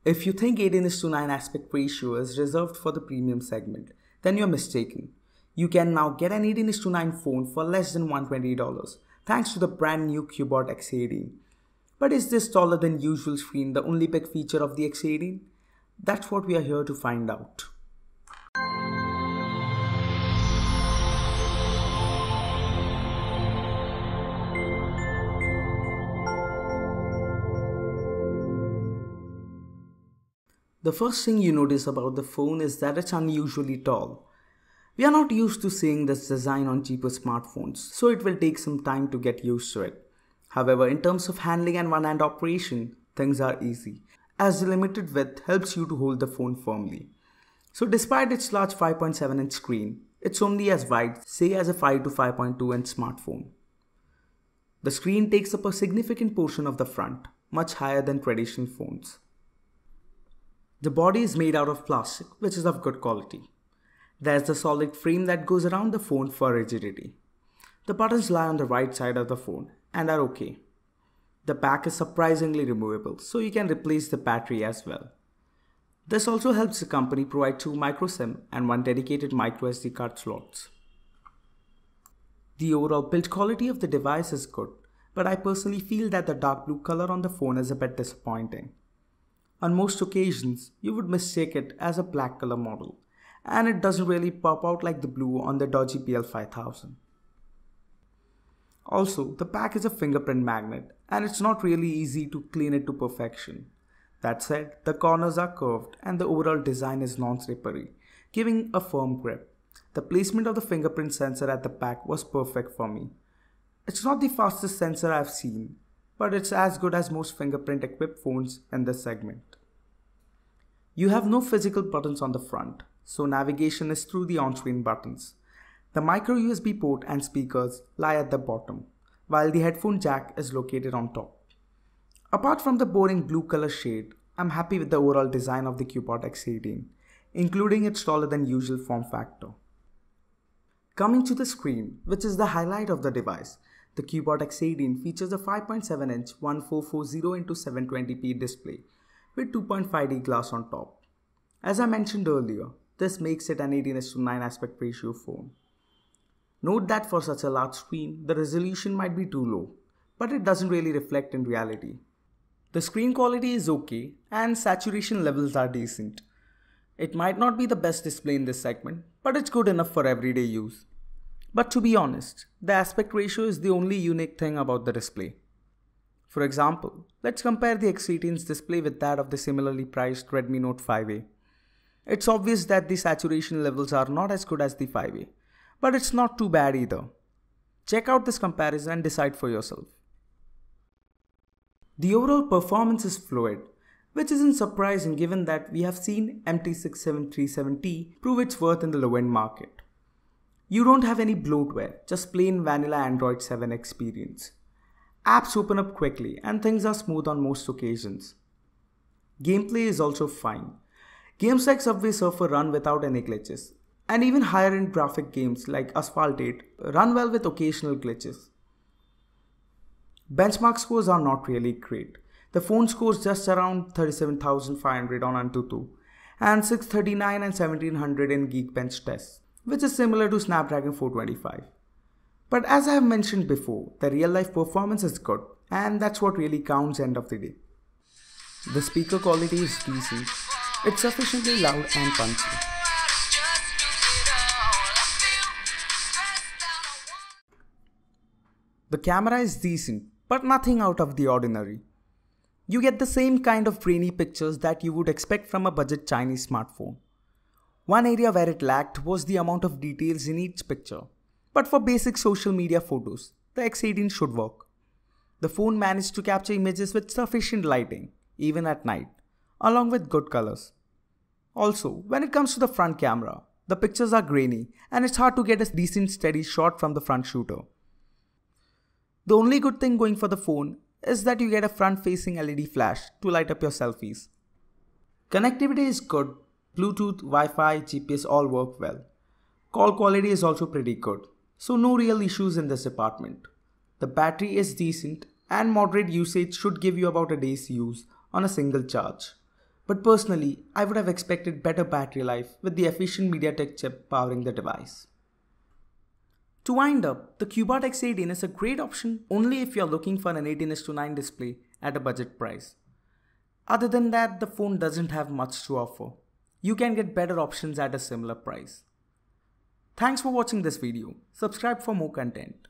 If you think 18:9 aspect ratio is reserved for the premium segment, then you're mistaken. You can now get an 18:9 phone for less than $120 thanks to the brand new Cubot X18. But is this taller than usual screen the only big feature of the X18? That's what we are here to find out. The first thing you notice about the phone is that it's unusually tall. We are not used to seeing this design on cheaper smartphones, so it will take some time to get used to it. However, in terms of handling and one-hand operation, things are easy, as the limited width helps you to hold the phone firmly. So despite its large 5.7-inch screen, it's only as wide, say as a 5 to 5.2-inch smartphone. The screen takes up a significant portion of the front, much higher than traditional phones. The body is made out of plastic, which is of good quality. There's the solid frame that goes around the phone for rigidity. The buttons lie on the right side of the phone and are okay. The back is surprisingly removable, so you can replace the battery as well. This also helps the company provide 2 micro SIM and 1 dedicated micro SD card slots. The overall build quality of the device is good, but I personally feel that the dark blue color on the phone is a bit disappointing. On most occasions, you would mistake it as a black color model, and it doesn't really pop out like the blue on the dodgy PL5000. Also, the back is a fingerprint magnet, and it's not really easy to clean it to perfection. That said, the corners are curved and the overall design is non-slippery, giving a firm grip. The placement of the fingerprint sensor at the back was perfect for me. It's not the fastest sensor I've seen, but it's as good as most fingerprint-equipped phones in this segment. You have no physical buttons on the front, so navigation is through the on-screen buttons. The micro USB port and speakers lie at the bottom, while the headphone jack is located on top. Apart from the boring blue color shade, I'm happy with the overall design of the Cubot X18, including its taller than usual form factor. Coming to the screen, which is the highlight of the device, the Cubot X18 features a 5.7-inch 1440x720p display with 2.5D glass on top. As I mentioned earlier, this makes it an 18:9 aspect ratio phone. Note that for such a large screen, the resolution might be too low, but it doesn't really reflect in reality. The screen quality is okay and saturation levels are decent. It might not be the best display in this segment, but it's good enough for everyday use. But to be honest, the aspect ratio is the only unique thing about the display. For example, let's compare the X18's display with that of the similarly priced Redmi Note 5A. It's obvious that the saturation levels are not as good as the 5A, but it's not too bad either. Check out this comparison and decide for yourself. The overall performance is fluid, which isn't surprising given that we have seen MT6737T prove its worth in the low-end market. You don't have any bloatware, just plain vanilla Android 7 experience. Apps open up quickly and things are smooth on most occasions. Gameplay is also fine. Games like Subway Surfer run without any glitches, and even higher-end graphic games like Asphalt 8 run well with occasional glitches. Benchmark scores are not really great. The phone scores just around 37,500 on Antutu and 639 and 1700 in Geekbench tests, which is similar to Snapdragon 425. But as I have mentioned before, the real-life performance is good, and that's what really counts end of the day. The speaker quality is decent. It's sufficiently loud and punchy. The camera is decent, but nothing out of the ordinary. You get the same kind of grainy pictures that you would expect from a budget Chinese smartphone. One area where it lacked was the amount of details in each picture. But for basic social media photos, the X18 should work. The phone managed to capture images with sufficient lighting, even at night, along with good colors. Also, when it comes to the front camera, the pictures are grainy and it's hard to get a decent steady shot from the front shooter. The only good thing going for the phone is that you get a front-facing LED flash to light up your selfies. Connectivity is good, Bluetooth, Wi-Fi, GPS all work well. Call quality is also pretty good, so no real issues in this department. The battery is decent and moderate usage should give you about a day's use on a single charge. But personally, I would have expected better battery life with the efficient MediaTek chip powering the device. To wind up, the Cubot X18 is a great option only if you're looking for an 18:9 display at a budget price. Other than that, the phone doesn't have much to offer. You can get better options at a similar price. Thanks for watching this video. Subscribe for more content.